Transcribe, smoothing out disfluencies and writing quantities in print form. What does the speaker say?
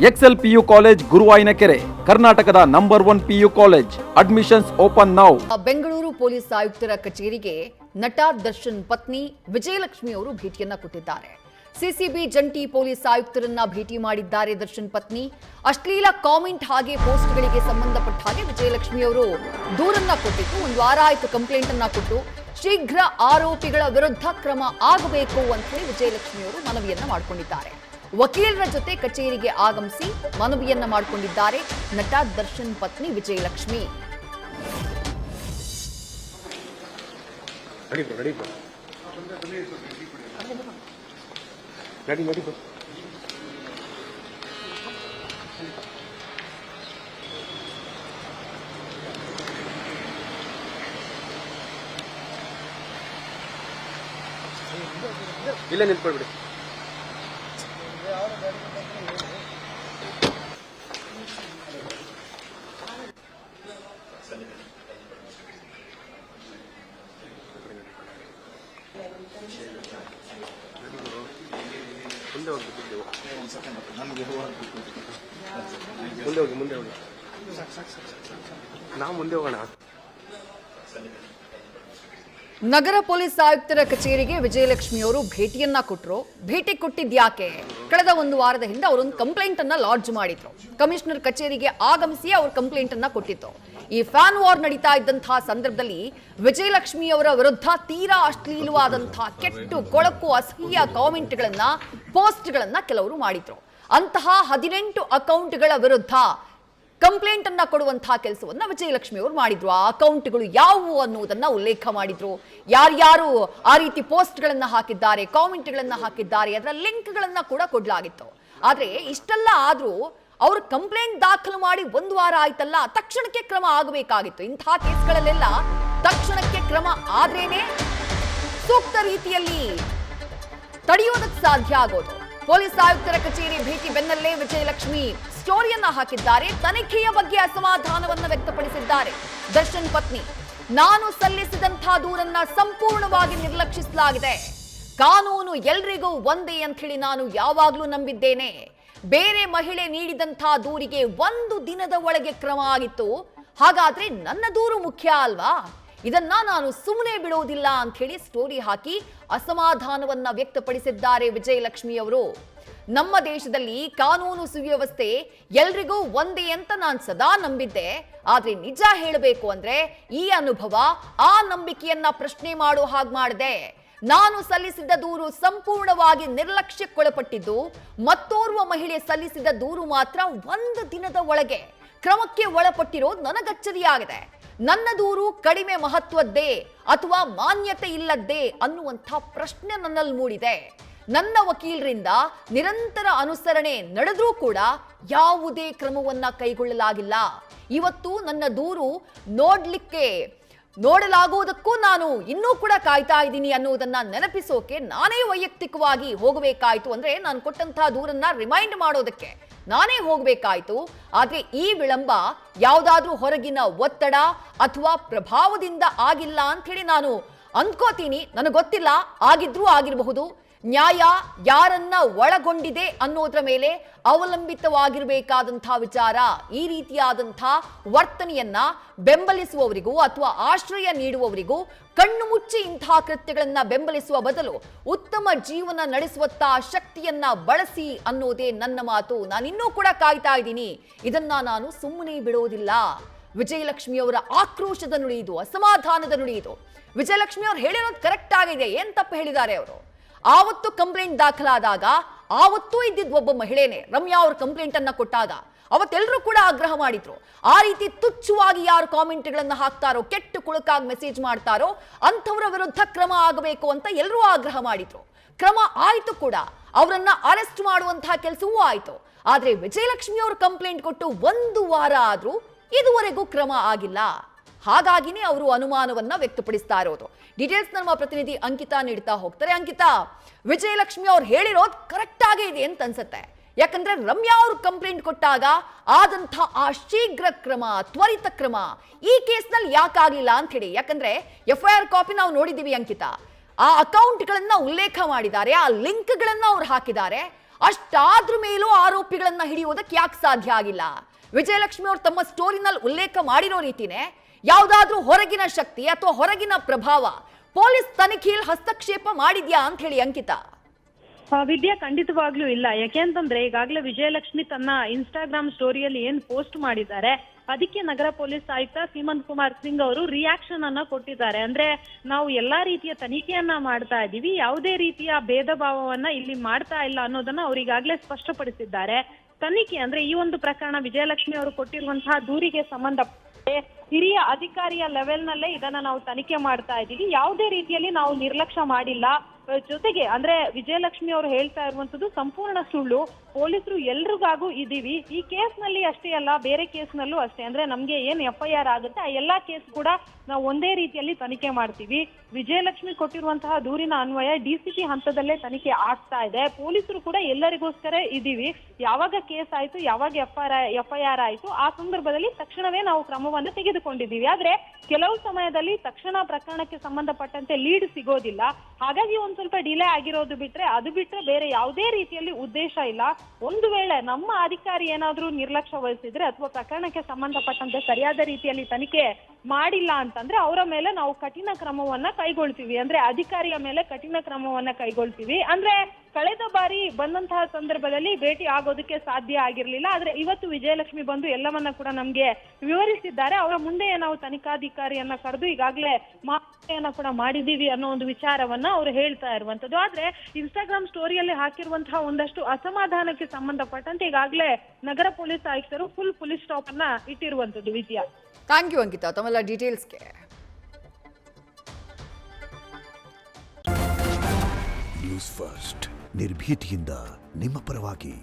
Excel PU college ಗುರುವಾಯಿನಕೆರೆ ಕರ್ನಾಟಕದ number 1 PU college. Admissions open now. Bengaluru police ಆಯುಕ್ತರ ಕಚೇರಿಗೆ ನಟ ದರ್ಶನ್ ಪತ್ನಿ ವಿಜಯಲಕ್ಷ್ಮಿ ಅವರು ಭೇಟಿಯನ್ನ ಕೊಟ್ಟಿದ್ದಾರೆ. ಸಿಸಿಬಿ ಜಂಟಿ ಪೊಲೀಸ್ ಆಯುಕ್ತರನ್ನ ಭೇಟಿ ಮಾಡಿದ್ದಾರೆ ದರ್ಶನ್ ಪತ್ನಿ. ಅಶ್ಲೀಲ ಕಾಮೆಂಟ್ ಹಾಗೆ ಪೋಸ್ಟ್ಗಳಿಗೆ ಸಂಬಂಧಪಟ್ಟ ಹಾಗೆ ವಿಜಯಲಕ್ಷ್ಮಿ ಅವರು ದೂರನ್ನ ಕೊಟ್ಟಿದ್ದು, ಒಂದು ವಾರ ಆಯ್ತು ಕಂಪ್ಲೇಂಟ್ ಅನ್ನ ಕೊಟ್ಟು. ಶೀಘ್ರ ಆರೋಪಿಗಳ ವಿರುದ್ಧ ಕ್ರಮ ಆಗಬೇಕು ಅಂತ ಹೇಳಿ ವಿಜಯಲಕ್ಷ್ಮಿ ಅವರು ಮನವಿಯನ್ನ ಮಾಡಿಕೊಂಡಿದ್ದಾರೆ. ವಕೀಲರ ಜೊತೆ ಕಚೇರಿಗೆ ಆಗಮಿಸಿ ಮನವಿಯನ್ನ ಮಾಡಿಕೊಂಡಿದ್ದಾರೆ ನಟ ದರ್ಶನ್ ಪತ್ನಿ ವಿಜಯಲಕ್ಷ್ಮಿ. ಇಲ್ಲೇ ನಿಂತ್ಕೊಳ್ಬಿಡಿ. ಮುಂದೆ ಹೋಗಿ ನಾವು ಮುಂದೆ ಹೋಗೋಣ. ನಗರ ಪೊಲೀಸ್ ಆಯುಕ್ತರ ಕಚೇರಿಗೆ ವಿಜಯಲಕ್ಷ್ಮಿ ಅವರು ಭೇಟಿಯನ್ನ ಕೊಟ್ಟರು. ಭೇಟಿ ಕೊಟ್ಟಿದ್ಯಾಕೆ? ಕಳೆದ ಒಂದು ವಾರದ ಹಿಂದೆ ಅವರೊಂದು ಕಂಪ್ಲೇಂಟ್ ಅನ್ನ ಲಾಡ್ಜ್ ಮಾಡಿದ್ರು. ಕಮಿಷನರ್ ಕಚೇರಿಗೆ ಆಗಮಿಸಿ ಅವರು ಕಂಪ್ಲೇಂಟ್ ಅನ್ನ ಕೊಟ್ಟಿತ್ತು. ಈ ಫ್ಯಾನ್ ವಾರ್ ನಡೀತಾ ಇದ್ದಂತಹ ಸಂದರ್ಭದಲ್ಲಿ ವಿಜಯಲಕ್ಷ್ಮಿ ಅವರ ವಿರುದ್ಧ ತೀರಾ ಅಶ್ಲೀಲವಾದಂತಹ ಕೆಟ್ಟು ಕೊಳಕು ಅಸಹ್ಯ ಕಾಮೆಂಟ್ಗಳನ್ನ ಪೋಸ್ಟ್ಗಳನ್ನ ಕೆಲವರು ಮಾಡಿದ್ರು. ಅಂತಹ 18 ಅಕೌಂಟ್ಗಳ ವಿರುದ್ಧ ಕಂಪ್ಲೇಂಟ್ ಅನ್ನ ಕೊಡುವಂತಹ ಕೆಲಸವನ್ನ ವಿಜಯಲಕ್ಷ್ಮಿ ಅವರು ಮಾಡಿದ್ರು. ಆ ಅಕೌಂಟ್ಗಳು ಯಾವುವು ಅನ್ನುವುದನ್ನ ಉಲ್ಲೇಖ ಮಾಡಿದ್ರು. ಯಾರ್ಯಾರು ಆ ರೀತಿ ಪೋಸ್ಟ್ಗಳನ್ನ ಹಾಕಿದ್ದಾರೆ, ಕಾಮೆಂಟ್ಗಳನ್ನ ಹಾಕಿದ್ದಾರೆ, ಅದರ ಲಿಂಕ್ಗಳನ್ನ ಕೂಡ ಕೊಡ್ಲಾಗಿತ್ತು. ಆದ್ರೆ ಇಷ್ಟೆಲ್ಲ ಆದ್ರೂ ಅವರು ಕಂಪ್ಲೇಂಟ್ ದಾಖಲು ಮಾಡಿ ಒಂದು ವಾರ ಆಯ್ತಲ್ಲ, ತಕ್ಷಣಕ್ಕೆ ಕ್ರಮ ಆಗಬೇಕಾಗಿತ್ತು. ಇಂತಹ ಕೇಸ್ಗಳಲ್ಲೆಲ್ಲ ತಕ್ಷಣಕ್ಕೆ ಕ್ರಮ ಆದ್ರೇನೆ ಸೂಕ್ತ ರೀತಿಯಲ್ಲಿ ತಡೆಯೋದಕ್ಕೆ ಸಾಧ್ಯ ಆಗೋದು. ಪೊಲೀಸ್ ಆಯುಕ್ತರ ಕಚೇರಿ ಭೇಟಿ ಬೆನ್ನಲ್ಲೇ ವಿಜಯಲಕ್ಷ್ಮಿ ಸ್ಟೋರಿಯನ್ನ ಹಾಕಿದ್ದಾರೆ. ತನಿಖೆಯ ಬಗ್ಗೆ ಅಸಮಾಧಾನವನ್ನ ವ್ಯಕ್ತಪಡಿಸಿದ್ದಾರೆ ದರ್ಶನ್ ಪತ್ನಿ. ನಾನು ಸಲ್ಲಿಸಿದಂತಹ ದೂರನ್ನ ಸಂಪೂರ್ಣವಾಗಿ ನಿರ್ಲಕ್ಷಿಸಲಾಗಿದೆ. ಕಾನೂನು ಎಲ್ರಿಗೂ ಒಂದೇ ಅಂತ ಹೇಳಿ ನಾನು ಯಾವಾಗ್ಲೂ ನಂಬಿದ್ದೇನೆ. ಬೇರೆ ಮಹಿಳೆ ನೀಡಿದಂತಹ ದೂರಿಗೆ 1 ದಿನದ ಒಳಗೆ ಕ್ರಮ ಆಗಿತ್ತು. ಹಾಗಾದ್ರೆ ನನ್ನ ದೂರು ಮುಖ್ಯ ಅಲ್ವಾ? ಇದನ್ನ ನಾನು ಸುಮ್ಮನೆ ಬಿಡೋದಿಲ್ಲ ಅಂತ ಹೇಳಿ ಸ್ಟೋರಿ ಹಾಕಿ ಅಸಮಾಧಾನವನ್ನ ವ್ಯಕ್ತಪಡಿಸಿದ್ದಾರೆ ವಿಜಯಲಕ್ಷ್ಮಿ ಅವರು. ನಮ್ಮ ದೇಶದಲ್ಲಿ ಕಾನೂನು ಸುವ್ಯವಸ್ಥೆ ಎಲ್ರಿಗೂ ಒಂದೇ ಅಂತ ನಾನು ಸದಾ ನಂಬಿದ್ದೆ. ಆದ್ರೆ ನಿಜ ಹೇಳಬೇಕು ಅಂದ್ರೆ ಈ ಅನುಭವ ಆ ನಂಬಿಕೆಯನ್ನ ಪ್ರಶ್ನೆ ಮಾಡೋ ಹಾಗೆ ಮಾಡಿದೆ. ನಾನು ಸಲ್ಲಿಸಿದ್ದ ದೂರು ಸಂಪೂರ್ಣವಾಗಿ ನಿರ್ಲಕ್ಷ್ಯಕ್ಕೊಳಪಟ್ಟಿದ್ದು, ಮತ್ತೋರ್ವ ಮಹಿಳೆ ಸಲ್ಲಿಸಿದ ದೂರು ಮಾತ್ರ 1 ದಿನದ ಒಳಗೆ ಕ್ರಮಕ್ಕೆ ಒಳಪಟ್ಟಿರೋದು ನನಗಚ್ಚರಿಯಾಗಿದೆ. ನನ್ನ ದೂರು ಕಡಿಮೆ ಮಹತ್ವದ್ದೇ ಅಥವಾ ಮಾನ್ಯತೆ ಇಲ್ಲದ್ದೇ ಅನ್ನುವಂಥ ಪ್ರಶ್ನೆ ನನ್ನಲ್ಲಿ ಮೂಡಿದೆ. ನನ್ನ ವಕೀಲರಿಂದ ನಿರಂತರ ಅನುಸರಣೆ ನಡೆದ್ರೂ ಕೂಡ ಯಾವುದೇ ಕ್ರಮವನ್ನ ಕೈಗೊಳ್ಳಲಾಗಿಲ್ಲ. ಇವತ್ತು ನನ್ನ ದೂರು ನೋಡಲಾಗುವುದಕ್ಕೂ ನಾನು ಇನ್ನೂ ಕೂಡ ಕಾಯ್ತಾ ಇದ್ದೀನಿ ಅನ್ನೋದನ್ನ ನೆನಪಿಸೋಕೆ ನಾನೇ ವೈಯಕ್ತಿಕವಾಗಿ ಹೋಗಬೇಕಾಯ್ತು. ಅಂದ್ರೆ ನಾನು ಕೊಟ್ಟಂತಹ ದೂರನ್ನ ರಿಮೈಂಡ್ ಮಾಡೋದಕ್ಕೆ ನಾನೇ ಹೋಗಬೇಕಾಯ್ತು. ಆದ್ರೆ ಈ ವಿಳಂಬ ಯಾವುದಾದ್ರೂ ಹೊರಗಿನ ಒತ್ತಡ ಅಥವಾ ಪ್ರಭಾವದಿಂದ ಆಗಿಲ್ಲ ಅಂತ ಹೇಳಿ ನಾನು ಅಂದ್ಕೋತೀನಿ. ನನಗೆ ಗೊತ್ತಿಲ್ಲ, ಆಗಿದ್ರೂ ಆಗಿರಬಹುದು. ನ್ಯಾಯ ಯಾರನ್ನ ಒಳಗೊಂಡಿದೆ ಅನ್ನೋದ್ರ ಮೇಲೆ ಅವಲಂಬಿತವಾಗಿರಬೇಕಾದಂತಹ ವಿಚಾರ. ಈ ರೀತಿಯಾದಂತಹ ವರ್ತನೆಯನ್ನ ಬೆಂಬಲಿಸುವವರಿಗೂ ಅಥವಾ ಆಶ್ರಯ ನೀಡುವವರಿಗೂ ಕಣ್ಣು ಮುಚ್ಚಿ ಇಂತಹ ಕೃತ್ಯಗಳನ್ನ ಬೆಂಬಲಿಸುವ ಬದಲು ಉತ್ತಮ ಜೀವನ ನಡೆಸುವತ್ತ ಶಕ್ತಿಯನ್ನ ಬಳಸಿ ಅನ್ನೋದೇ ನನ್ನ ಮಾತು. ನಾನಿನ್ನೂ ಕೂಡ ಕಾಯ್ತಾ ಇದ್ದೀನಿ. ಇದನ್ನ ನಾನು ಸುಮ್ಮನೆ ಬಿಡೋದಿಲ್ಲ. ವಿಜಯಲಕ್ಷ್ಮಿ ಅವರ ಆಕ್ರೋಶದ ನುಡಿಯಿದು, ಅಸಮಾಧಾನದ ನುಡಿಯಿದು. ವಿಜಯಲಕ್ಷ್ಮಿ ಅವ್ರು ಹೇಳಿರೋದು ಕರೆಕ್ಟ್ ಆಗಿದೆ. ಏನ್ ತಪ್ಪು ಹೇಳಿದ್ದಾರೆ ಅವರು? ಆವತ್ತು ಕಂಪ್ಲೇಂಟ್ ದಾಖಲಾದಾಗ ಆವತ್ತೂ ಇದ್ದಿದ್ದು ಒಬ್ಬ ಮಹಿಳೆನೆ. ರಮ್ಯಾ ಅವರು ಕಂಪ್ಲೇಂಟ್ ಅನ್ನ ಕೊಟ್ಟಾಗ ಅವತ್ತೆಲ್ಲರೂ ಕೂಡ ಆಗ್ರಹ ಮಾಡಿದ್ರು. ಆ ರೀತಿ ತುಚ್ಛವಾಗಿ ಯಾರು ಕಾಮೆಂಟ್ಗಳನ್ನ ಹಾಕ್ತಾರೋ, ಕೆಟ್ಟು ಕುಳುಕಾಗಿ ಮೆಸೇಜ್ ಮಾಡ್ತಾರೋ ಅಂಥವರ ವಿರುದ್ಧ ಕ್ರಮ ಆಗಬೇಕು ಅಂತ ಎಲ್ಲರೂ ಆಗ್ರಹ ಮಾಡಿದ್ರು. ಕ್ರಮ ಆಯ್ತು ಕೂಡ, ಅವರನ್ನ ಅರೆಸ್ಟ್ ಮಾಡುವಂತಹ ಕೆಲಸವೂ ಆಯ್ತು. ಆದ್ರೆ ವಿಜಯಲಕ್ಷ್ಮಿ ಅವರು ಕಂಪ್ಲೇಂಟ್ ಕೊಟ್ಟು 1 ವಾರ ಆದ್ರೂ ಇದುವರೆಗೂ ಕ್ರಮ ಆಗಿಲ್ಲ. ಹಾಗಾಗಿನೇ ಅವರು ಅನುಮಾನವನ್ನ ವ್ಯಕ್ತಪಡಿಸ್ತಾ ಇರೋದು. ಡೀಟೇಲ್ಸ್ ನಮ್ಮ ಪ್ರತಿನಿಧಿ ಅಂಕಿತಾ ನೀಡ್ತಾ ಹೋಗ್ತಾರೆ. ಅಂಕಿತಾ, ವಿಜಯಲಕ್ಷ್ಮಿ ಅವ್ರು ಹೇಳಿರೋದು ಕರೆಕ್ಟ್ ಆಗೇ ಇದೆ ಅಂತ ಅನ್ಸುತ್ತೆ. ಯಾಕಂದ್ರೆ ರಮ್ಯಾ ಅವರು ಕಂಪ್ಲೇಂಟ್ ಕೊಟ್ಟಾಗ ಆದಂಥ ಆ ಶೀಘ್ರ ಕ್ರಮ, ತ್ವರಿತ ಕ್ರಮ ಈ ಕೇಸ್ನಲ್ಲಿ ಯಾಕಾಗಲಿಲ್ಲ ಅಂತ ಹೇಳಿ. ಯಾಕಂದ್ರೆ FIR ಕಾಪಿ ನಾವು ನೋಡಿದ್ದೀವಿ ಅಂಕಿತಾ. ಆ ಅಕೌಂಟ್ಗಳನ್ನ ಉಲ್ಲೇಖ ಮಾಡಿದ್ದಾರೆ, ಆ ಲಿಂಕ್ಗಳನ್ನ ಅವ್ರು ಹಾಕಿದ್ದಾರೆ. ಅಷ್ಟಾದ್ರ ಮೇಲೂ ಆರೋಪಿಗಳನ್ನ ಹಿಡಿಯೋದಕ್ಕೆ ಯಾಕೆ ಸಾಧ್ಯ ಆಗಿಲ್ಲ? ವಿಜಯಲಕ್ಷ್ಮಿ ಅವರು ತಮ್ಮ ಸ್ಟೋರಿನಲ್ಲಿ ಉಲ್ಲೇಖ ಮಾಡಿರೋ ರೀತಿನೇ ಯಾವ್ದಾದ್ರೂ ಹೊರಗಿನ ಶಕ್ತಿ ಅಥವಾ ಹೊರಗಿನ ಪ್ರಭಾವ ಪೊಲೀಸ್ ತನಿಖೆಯಲ್ಲಿ ಹಸ್ತಕ್ಷೇಪ ಮಾಡಿದ್ಯಾ ಅಂತ ಹೇಳಿ ಅಂಕಿತಾ? ವಿದ್ಯಾ, ಖಂಡಿತವಾಗ್ಲೂ ಇಲ್ಲ. ಯಾಕೆಂತಂದ್ರೆ ಈಗಾಗಲೇ ವಿಜಯಲಕ್ಷ್ಮಿ ತನ್ನ ಇನ್ಸ್ಟಾಗ್ರಾಮ್ ಸ್ಟೋರಿಯಲ್ಲಿ ಏನ್ ಪೋಸ್ಟ್ ಮಾಡಿದ್ದಾರೆ ಅದಕ್ಕೆ ನಗರ ಪೊಲೀಸ್ ಆಯುಕ್ತ ಸೀಮಂತ್ ಕುಮಾರ್ ಸಿಂಗ್ ಅವರು ರಿಯಾಕ್ಷನ್ ಅನ್ನ ಕೊಟ್ಟಿದ್ದಾರೆ. ಅಂದ್ರೆ ನಾವು ಎಲ್ಲಾ ರೀತಿಯ ತನಿಖೆಯನ್ನ ಮಾಡ್ತಾ ಇದೀವಿ, ಯಾವುದೇ ರೀತಿಯ ಭೇದ ಭಾವವನ್ನ ಇಲ್ಲಿ ಮಾಡ್ತಾ ಇಲ್ಲ ಅನ್ನೋದನ್ನ ಅವ್ರು ಈಗಾಗಲೇ ಸ್ಪಷ್ಟಪಡಿಸಿದ್ದಾರೆ. ತನಿಖೆ ಅಂದ್ರೆ ಈ ಒಂದು ಪ್ರಕರಣ ವಿಜಯಲಕ್ಷ್ಮಿ ಅವರು ಕೊಟ್ಟಿರುವಂತಹ ದೂರಿಗೆ ಸಂಬಂಧಪಟ್ಟಂತೆ ಹಿರಿಯ ಅಧಿಕಾರಿಯ ಲೆವೆಲ್ ನಲ್ಲೇ ಇದನ್ನ ನಾವು ತನಿಖೆ ಮಾಡ್ತಾ ಇದ್ದೀವಿ. ಯಾವುದೇ ರೀತಿಯಲ್ಲಿ ನಾವು ನಿರ್ಲಕ್ಷ್ಯ ಮಾಡಿಲ್ಲ. ಜೊತೆಗೆ ಅಂದ್ರೆ ವಿಜಯಲಕ್ಷ್ಮಿ ಅವರು ಹೇಳ್ತಾ ಇರುವಂತದ್ದು ಸಂಪೂರ್ಣ ಸುಳ್ಳು. ಪೊಲೀಸರು ಎಲ್ರಿಗಾಗೂ ಇದೀವಿ. ಈ ಕೇಸ್ ನಲ್ಲಿ ಅಷ್ಟೇ ಅಲ್ಲ, ಬೇರೆ ಕೇಸ್ ನಲ್ಲೂ ಅಷ್ಟೇ. ಅಂದ್ರೆ ನಮ್ಗೆ ಏನ್ FIR ಆಗುತ್ತೆ ಆ ಎಲ್ಲಾ ಕೇಸ್ ಕೂಡ ನಾವು ಒಂದೇ ರೀತಿಯಲ್ಲಿ ತನಿಖೆ ಮಾಡ್ತೀವಿ. ವಿಜಯಲಕ್ಷ್ಮಿ ಕೊಟ್ಟಿರುವಂತಹ ದೂರಿನ ಅನ್ವಯ DCP ಹಂತದಲ್ಲೇ ತನಿಖೆ ಆಗ್ತಾ ಇದೆ. ಪೊಲೀಸರು ಕೂಡ ಎಲ್ಲರಿಗೋಸ್ಕರ ಇದೀವಿ. ಯಾವಾಗ ಕೇಸ್ ಆಯ್ತು, ಯಾವಾಗ FIR ಆಯ್ತು, ಆ ಸಂದರ್ಭದಲ್ಲಿ ತಕ್ಷಣವೇ ನಾವು ಕ್ರಮವನ್ನು ತೆಗೆದುಕೊಂಡಿದ್ದೀವಿ. ಆದ್ರೆ ಕೆಲವು ಸಮಯದಲ್ಲಿ ತಕ್ಷಣ ಪ್ರಕರಣಕ್ಕೆ ಸಂಬಂಧಪಟ್ಟಂತೆ ಲೀಡ್ ಸಿಗೋದಿಲ್ಲ. ಹಾಗಾಗಿ ಒಂದ್ ಸ್ವಲ್ಪ ಡಿಲೇ ಆಗಿರೋದು ಬಿಟ್ರೆ ಬೇರೆ ಯಾವುದೇ ರೀತಿಯಲ್ಲಿ ಉದ್ದೇಶ ಇಲ್ಲ. ಒಂದು ವೇಳೆ ನಮ್ಮ ಅಧಿಕಾರಿ ಏನಾದ್ರೂ ನಿರ್ಲಕ್ಷ್ಯ ವಹಿಸಿದ್ರೆ ಅಥವಾ ಪ್ರಕರಣಕ್ಕೆ ಸಂಬಂಧಪಟ್ಟಂತೆ ಸರಿಯಾದ ರೀತಿಯಲ್ಲಿ ತನಿಖೆ ಮಾಡಿಲ್ಲ ಅಂತಂದ್ರೆ ಅವರ ಮೇಲೆ ನಾವು ಕಠಿಣ ಕ್ರಮವನ್ನ ಕೈಗೊಳ್ತೀವಿ. ಅಂದ್ರೆ ಅಧಿಕಾರಿಯ ಮೇಲೆ ಕಠಿಣ ಕ್ರಮವನ್ನ ಕೈಗೊಳ್ತೀವಿ. ಅಂದ್ರೆ ಕಳೆದ ಬಾರಿ ಬಂದಂತಹ ಸಂದರ್ಭದಲ್ಲಿ ಭೇಟಿ ಆಗೋದಕ್ಕೆ ಸಾಧ್ಯ ಆಗಿರ್ಲಿಲ್ಲ. ಆದ್ರೆ ಇವತ್ತು ವಿಜಯಲಕ್ಷ್ಮಿ ಬಂದು ಎಲ್ಲವನ್ನ ಕೂಡ ನಮ್ಗೆ ವಿವರಿಸಿದ್ದಾರೆ. ಅವರ ಮುಂದೆ ನಾವು ತನಿಖಾಧಿಕಾರಿಯನ್ನ ಕರೆದು ಈಗಾಗಲೇ ಮಾಹಿತಿಯನ್ನ ಕೂಡ ಮಾಡಿದೀವಿ ಅನ್ನೋ ಒಂದು ವಿಚಾರವನ್ನ ಅವರು ಹೇಳ್ತಾ ಇರುವಂತದ್ದು. ಆದ್ರೆ ಇನ್ಸ್ಟಾಗ್ರಾಮ್ ಸ್ಟೋರಿಯಲ್ಲಿ ಹಾಕಿರುವಂತಹ ಒಂದಷ್ಟು ಅಸಮಾಧಾನಕ್ಕೆ ಸಂಬಂಧಪಟ್ಟಂತೆ ಈಗಾಗಲೇ ನಗರ ಪೊಲೀಸ್ ಆಯುಕ್ತರು ಫುಲ್ ಪೊಲೀಸ್ ಸ್ಟಾಪ್ ಅನ್ನ ಇಟ್ಟಿರುವಂತದ್ದು. ವಿದ್ಯಾ, ಥ್ಯಾಂಕ್ ಯು ಅಂಕಿತಾ ತಮ್ಮೆಲ್ಲ ಡೀಟೇಲ್ಸ್ಗೆ. ನ್ಯೂಸ್ ಫಸ್ಟ್ ನಿರ್ಭೀತಿಯಿಂದ ನಿಮ್ಮ ಪರವಾಗಿ.